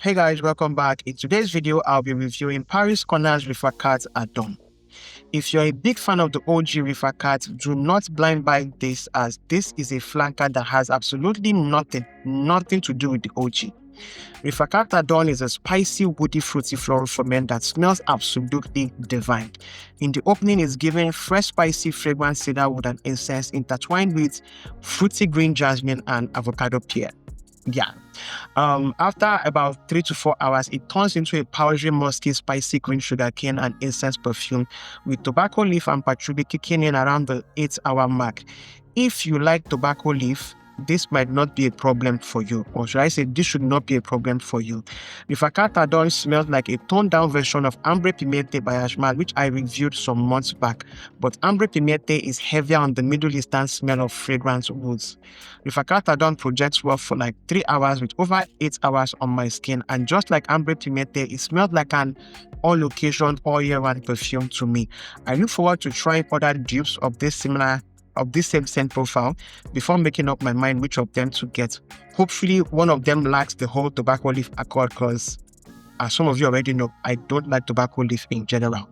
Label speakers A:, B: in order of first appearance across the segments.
A: Hey guys, welcome back. In today's video, I'll be reviewing Paris Corner's Rifaaqat Adorn. If you're a big fan of the OG Rifaaqat, do not blind buy this, as this is a flanker that has absolutely nothing to do with the OG. Rifaaqat Adorn is a spicy, woody, fruity floral ferment that smells absolutely divine. In the opening, it's given fresh, spicy, fragrant cedarwood and incense intertwined with fruity green jasmine and avocado pear. Yeah. After about 3 to 4 hours, it turns into a powdery, musky, spicy green sugarcane and incense perfume with tobacco leaf and patchouli kicking in around the 8-hour mark. If you like tobacco leaf, this might not be a problem for you, or should I say this should not be a problem for you. Rifaaqat Adorn smells like a toned down version of Ambre Pimiente by Ashmal, which I reviewed some months back, but Ambre Pimiente is heavier on the Middle Eastern smell of fragrance woods. Rifaaqat Adorn projects well for like 3 hours with over 8 hours on my skin, and just like Ambre Pimiente, it smelled like an all-occasion, all-year-round perfume to me. I look forward to trying other dupes of this same scent profile before making up my mind which of them to get. Hopefully one of them lacks the whole tobacco leaf accord, because as some of you already know, I don't like tobacco leaf in general.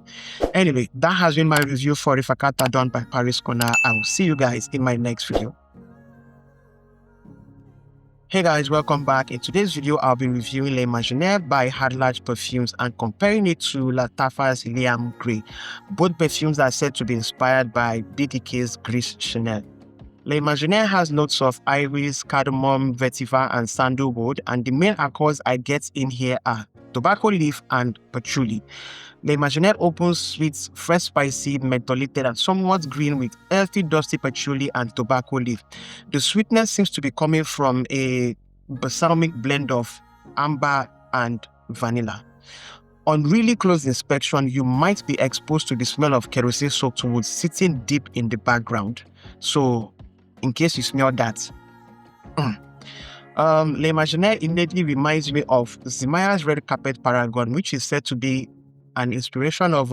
A: Anyway, that has been my review for Rifaaqat Adorn by Paris Corner. I will see you guys in my next video. Hey guys, welcome back. In today's video, I'll be reviewing 𝗕𝗓𝗫𝗫 by Khadlaj perfumes and comparing it to Lattafa's Liam Grey. Both perfumes are said to be inspired by BDK's Gris Chanel. 𝗕𝗓𝗫𝗫 has notes of iris, cardamom, vetiver, and sandalwood, and the main accords I get in here are tobacco leaf and patchouli. 𝗕𝗓𝗫𝗫 opens sweet, fresh, spicy, mentholated, and somewhat green with earthy, dusty patchouli and tobacco leaf. The sweetness seems to be coming from a balsamic blend of amber and vanilla. On really close inspection, you might be exposed to the smell of kerosene-soaked wood sitting deep in the background. So, in case you smell that, 𝗕𝗓𝗫𝗫𝗫 immediately reminds me of Zimaya's Red Carpet Paragon, which is said to be an inspiration of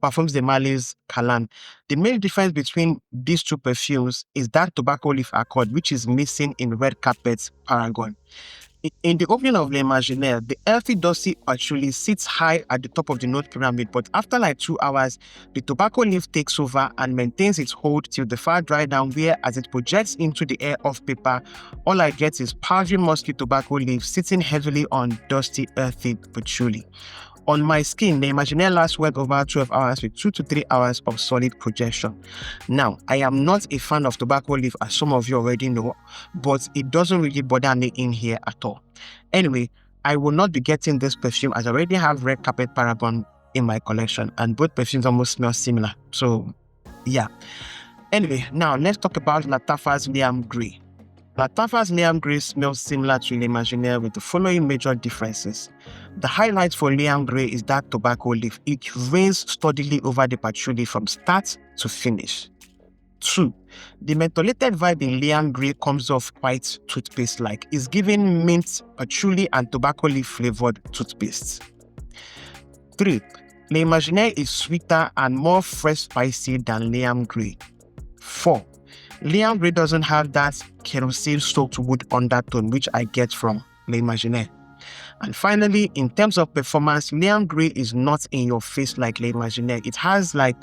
A: Parfums de Marly's Calan. The main difference between these two perfumes is that tobacco leaf accord, which is missing in Red Carpet Paragon. In the opening of 𝗕𝗓𝗫𝗫𝗫, the earthy, dusty patchouli sits high at the top of the note pyramid, but after like 2 hours, the tobacco leaf takes over and maintains its hold till the fire dry down, where as it projects into the air off paper, all I get is powdery, musky tobacco leaf sitting heavily on dusty, earthy patchouli. On my skin, 𝗕𝗓𝗫𝗫𝗫 lasts well over 12 hours with 2 to 3 hours of solid projection. Now, I am not a fan of tobacco leaf, as some of you already know, but it doesn't really bother me in here at all. Anyway, I will not be getting this perfume as I already have Red Carpet Paragon in my collection, and both perfumes almost smell similar. So, yeah. Anyway, now let's talk about Lattafa's Liam Grey. Lattafa's Liam Grey smells similar to 𝗕𝗓𝗫𝗫𝗫 with the following major differences. The highlight for Liam Grey is that tobacco leaf. It rains steadily over the patchouli from start to finish. 2. The mentholated vibe in Liam Grey comes off quite toothpaste-like. It's giving mint, patchouli, and tobacco leaf flavored toothpaste. 3. 𝗕𝗓𝗫𝗫𝗫𝗫 is sweeter and more fresh, spicy than Liam Grey. 4. Liam Grey doesn't have that kerosene-soaked wood undertone, which I get from 𝗕𝗓𝗫𝗫𝗫𝗫. And finally, in terms of performance, Liam Grey is not in your face like 𝗕𝗓𝗫𝗫𝗫𝗫𝗫. It has like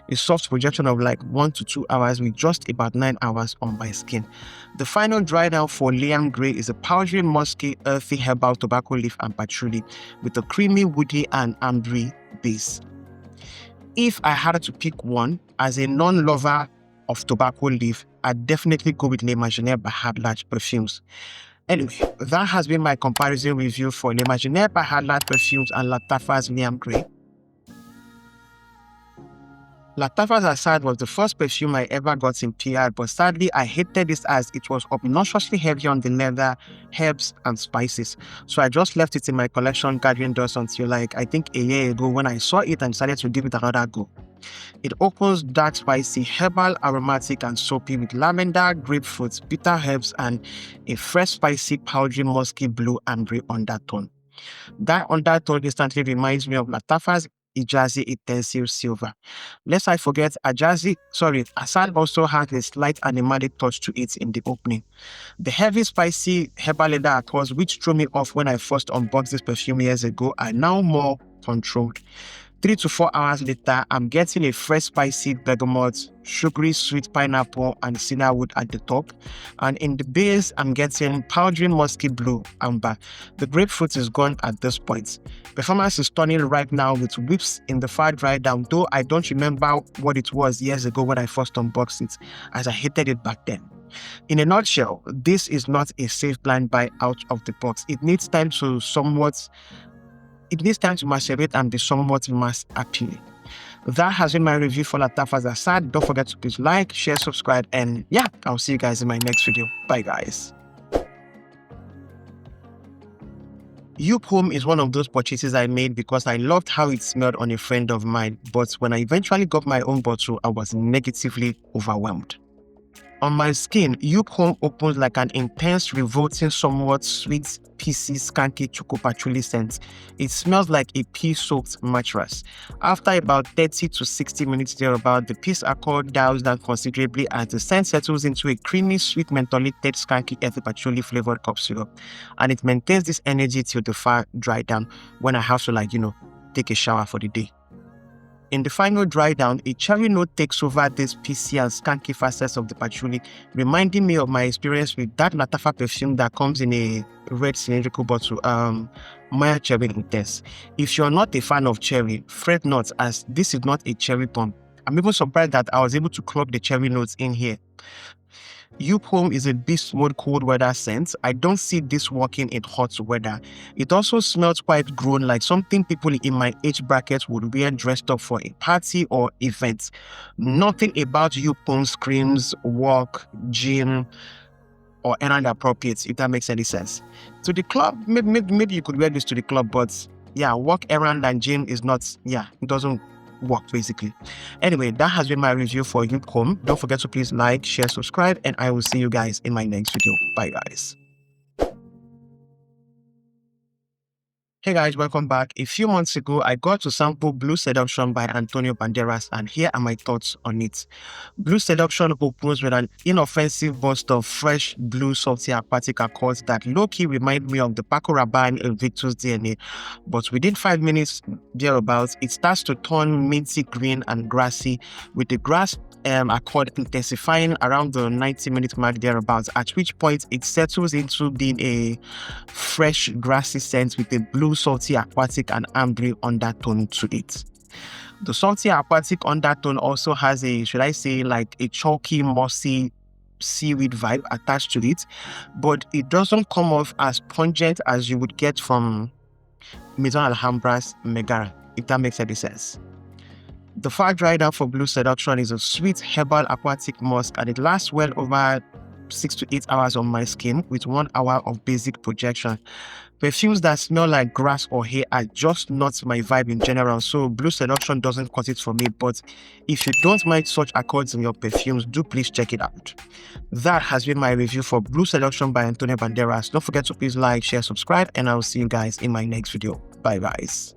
A: a soft projection of like 1 to 2 hours with just about 9 hours on my skin. The final dry down for Liam Grey is a powdery, musky, earthy herbal tobacco leaf and patchouli with a creamy, woody, and ambery base. If I had to pick one, as a non-lover of tobacco leaf, I'd definitely go with 𝗕𝗓𝗫𝗫𝗫𝗫𝗫 by Khadlaj perfumes. Anyway, that has been my comparison review for 𝗕𝗓𝗫𝗫𝗫𝗫𝗫 by Khadlaj perfumes and Lattafa's Liam Grey. Lattafa's Asad was the first perfume I ever got in PR, but sadly I hated this as it was obnoxiously heavy on the leather, herbs, and spices. So I just left it in my collection gathering dust until like I think a year ago when I saw it and decided to give it another go. It opens dark, spicy, herbal, aromatic, and soapy with lavender, grapefruit, bitter herbs, and a fresh, spicy, powdery, musky, blue, ambery undertone. That undertone instantly reminds me of Lattafa's 𝗕𝗧𝗧𝗧𝗧𝗧. Lest I forget, Asad also has a slight animalic touch to it in the opening. The heavy, spicy herbal leather accords, which threw me off when I first unboxed this perfume years ago, are now more controlled. 3 to 4 hours later, I'm getting a fresh, spicy bergamot, sugary sweet pineapple, and cedarwood at the top. And in the base, I'm getting powdery musky blue amber. The grapefruit is gone at this point. Performance is stunning right now with whips in the far dry down, though I don't remember what it was years ago when I first unboxed it, as I hated it back then. In a nutshell, this is not a safe blind buy out of the box. It needs time to macerate and be somewhat mass appealing. That has been my review for Lattafa's Asad. Don't forget to please like, share, subscribe, and yeah, I'll see you guys in my next video. Bye guys. Joop Homme is one of those purchases I made because I loved how it smelled on a friend of mine, but when I eventually got my own bottle, I was negatively overwhelmed. On my skin, Joop Homme opens like an intense, revolting, somewhat sweet, pissy, skanky 𝗕𝗧𝗘𝗦𝗦𝗦 scent. It smells like a pea-soaked mattress. After about 30 to 60 minutes thereabout, the peace accord dials down considerably as the scent settles into a creamy, sweet, mentholated, skanky, 𝗕𝗧𝗘𝗦𝗦 flavored cough syrup. And it maintains this energy till the far dry down when I have to take a shower for the day. In the final dry down, a cherry note takes over this pissy and skanky facets of the patchouli, reminding me of my experience with that Lattafa perfume that comes in a red cylindrical bottle, Maya Cherry Intense. If you're not a fan of cherry, fret not, as this is not a cherry bomb. I'm even surprised that I was able to clock the cherry notes in here. Joop Homme is a beast mode cold weather scent. I don't see this working in hot weather. It also smells quite grown, like something people in my age bracket would wear dressed up for a party or event. Nothing about Joop Homme screams work, gym, or errand appropriate, if that makes any sense. To the club, maybe you could wear this to the club, but yeah, work, errand, and gym is not, it doesn't work basically. Anyway, that has been my review for Joop Homme. Don't forget to please like, share, subscribe, and I will see you guys in my next video. Bye guys. Hey guys, welcome back. A few months ago, I got to sample Blue Seduction by Antonio Banderas, and here are my thoughts on it. Blue Seduction opens with an inoffensive burst of fresh, blue, salty, aquatic accords that low-key remind me of the Paco Rabanne in Victor's DNA. But within 5 minutes thereabouts, it starts to turn minty green and grassy, with the grass accord intensifying around the 90-minute mark thereabouts, at which point it settles into being a fresh, grassy scent with a blue, salty, aquatic, and ambery undertone to it. The salty aquatic undertone also has a, should I say, like a chalky, mossy seaweed vibe attached to it, but it doesn't come off as pungent as you would get from Maison Alhambra's Megara, if that makes any sense. The far dry down for Blue Seduction is a sweet herbal aquatic musk, and it lasts well over 6 to 8 hours on my skin with 1 hour of basic projection. Perfumes that smell like grass or hay are just not my vibe in general, so Blue Seduction doesn't cut it for me. But if you don't mind such accords in your perfumes, do please check it out. That has been my review for Blue Seduction by Antonio Banderas. Don't forget to please like, share, subscribe, and I will see you guys in my next video. Bye guys.